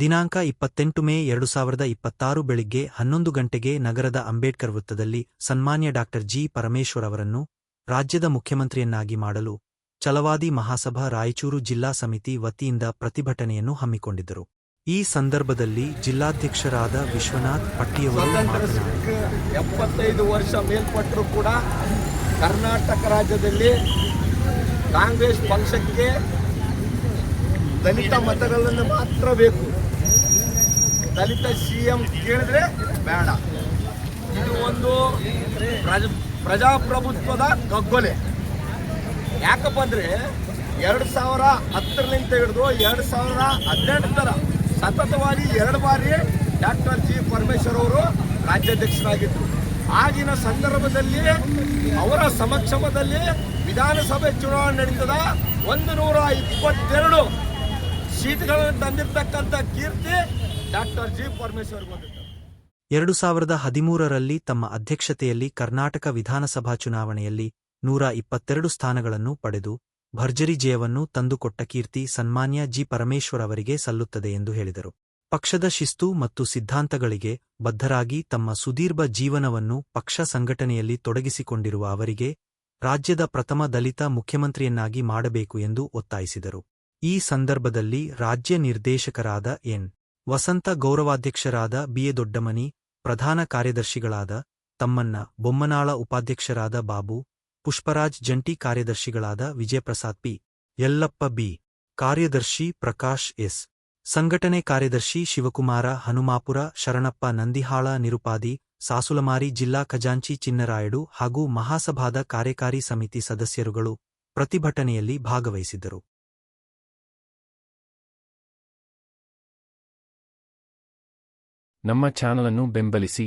ದಿನಾಂಕ 28 ಮೇ 2026 ಬೆಳಿಗ್ಗೆ 11 ಗಂಟೆಗೆ ನಗರದ ಅಂಬೇಡ್ಕರ್ ವೃತ್ತದಲ್ಲಿ ಸನ್ಮಾನ್ಯ ಡಾ. ಜಿ. ಪರಮೇಶ್ವರ್ ಅವರನ್ನು ರಾಜ್ಯದ ಮುಖ್ಯಮಂತ್ರಿಯನ್ನಾಗಿ ಮಾಡಲು ಛಲವಾದಿ ಮಹಾಸಭಾ ರಾಯಚೂರು ಜಿಲ್ಲಾ ಸಮಿತಿ ವತಿಯಿಂದ ಪ್ರತಿಭಟನೆಯನ್ನು ಹಮ್ಮಿಕೊಂಡಿದ್ದರು. ಈ ಸಂದರ್ಭದಲ್ಲಿ ಜಿಲ್ಲಾಧ್ಯಕ್ಷರಾದ ವಿಶ್ವನಾಥ್ ಪಟ್ಟಿಯವರು ಮಾತನಾಡಿ, 75 ವರ್ಷ ಮೇಲ್ಪಟ್ಟರೂ ಕೂಡ ಕರ್ನಾಟಕ ರಾಜ್ಯದಲ್ಲಿ ಕಾಂಗ್ರೆಸ್ ಪಕ್ಷಕ್ಕೆ ದಲಿತ ಮತಗಳನ್ನು ಮಾತ್ರ ಬೇಕು. ದಲಿತ ಸಿಎಂ ಕೇಳಿದ್ರೆ ಬೇಡ. ಇದು ಒಂದು ಪ್ರಜಾಪ್ರಭುತ್ವದ ಕಗ್ಗೊಲೆ. ಯಾಕಪ್ಪ ಅಂದರೆ 2010ರಿಂದ ಹಿಡಿದು 2018 ಸತತವಾಗಿ 2 ಬಾರಿ ಡಾಕ್ಟರ್ ಜಿ. ಪರಮೇಶ್ವರ್ ಅವರು ರಾಜ್ಯಾಧ್ಯಕ್ಷರಾಗಿದ್ದರು. ಆಗಿನ ಸಂದರ್ಭದಲ್ಲಿ ಅವರ ಸಮಕ್ಷಮದಲ್ಲಿ ವಿಧಾನಸಭೆ ಚುನಾವಣೆ ನಡೀತದ 122 ಸೀಟ್ಗಳನ್ನು ತಂದಿರತಕ್ಕಂಥ ಕೀರ್ತಿ ಡಾಕ್ಟರ್ ಜಿ. ಪರಮೇಶ್ವರ್ ಬಂದಿದ್ದಾರೆ. 2013ರಲ್ಲಿ ತಮ್ಮ ಅಧ್ಯಕ್ಷತೆಯಲ್ಲಿ ಕರ್ನಾಟಕ ವಿಧಾನಸಭಾ ಚುನಾವಣೆಯಲ್ಲಿ 122 ಸ್ಥಾನಗಳನ್ನು ಪಡೆದು ಭರ್ಜರಿ ಜಯವನ್ನು ತಂದುಕೊಟ್ಟ ಕೀರ್ತಿ ಸನ್ಮಾನ್ಯ ಜಿ. ಪರಮೇಶ್ವರ್ ಅವರಿಗೆ ಸಲ್ಲುತ್ತದೆ ಎಂದು ಹೇಳಿದರು. ಪಕ್ಷದ ಶಿಸ್ತು ಮತ್ತು ಸಿದ್ಧಾಂತಗಳಿಗೆ ಬದ್ಧರಾಗಿ ತಮ್ಮ ಸುದೀರ್ಘ ಜೀವನವನ್ನು ಪಕ್ಷ ಸಂಘಟನೆಯಲ್ಲಿ ತೊಡಗಿಸಿಕೊಂಡಿರುವ ಅವರಿಗೆ ರಾಜ್ಯದ ಪ್ರಥಮ ದಲಿತ ಮುಖ್ಯಮಂತ್ರಿಯನ್ನಾಗಿ ಮಾಡಬೇಕು ಎಂದು ಒತ್ತಾಯಿಸಿದರು. ಈ ಸಂದರ್ಭದಲ್ಲಿ ರಾಜ್ಯ ನಿರ್ದೇಶಕರಾದ ಎನ್. ವಸಂತ, ಗೌರವಾಧ್ಯಕ್ಷರಾದ ಬಿಎ. ದೊಡ್ಡಮನಿ, ಪ್ರಧಾನ ಕಾರ್ಯದರ್ಶಿಗಳಾದ ತಮ್ಮಣ್ಣ, ಬೊಮ್ಮನಾಳ, ಉಪಾಧ್ಯಕ್ಷರಾದ ಬಾಬು, ಪುಷ್ಪರಾಜ್, ಜಂಟಿ ಕಾರ್ಯದರ್ಶಿಗಳಾದ ವಿಜಯಪ್ರಸಾದ್ ಪಿ. ಯಲ್ಲಪ್ಪ ಬಿ. ಕಾರ್ಯದರ್ಶಿ ಪ್ರಕಾಶ್ ಎಸ್. ಸಂಘಟನೆ ಕಾರ್ಯದರ್ಶಿ ಶಿವಕುಮಾರ ಹನುಮಾಪುರ, ಶರಣಪ್ಪ ನಂದಿಹಾಳ, ನಿರುಪಾದಿ, ಸಾಸುಲಮಾರಿ, ಜಿಲ್ಲಾ ಖಜಾಂಚಿ ಚಿನ್ನರಾಯಡು ಹಾಗೂ ಮಹಾಸಭಾದ ಕಾರ್ಯಕಾರಿ ಸಮಿತಿ ಸದಸ್ಯರುಗಳು ಪ್ರತಿಭಟನೆಯಲ್ಲಿ ಭಾಗವಹಿಸಿದ್ದರು. ನಮ್ಮ ಚಾನಲ್ ಅನ್ನು ಬೆಂಬಲಿಸಿ.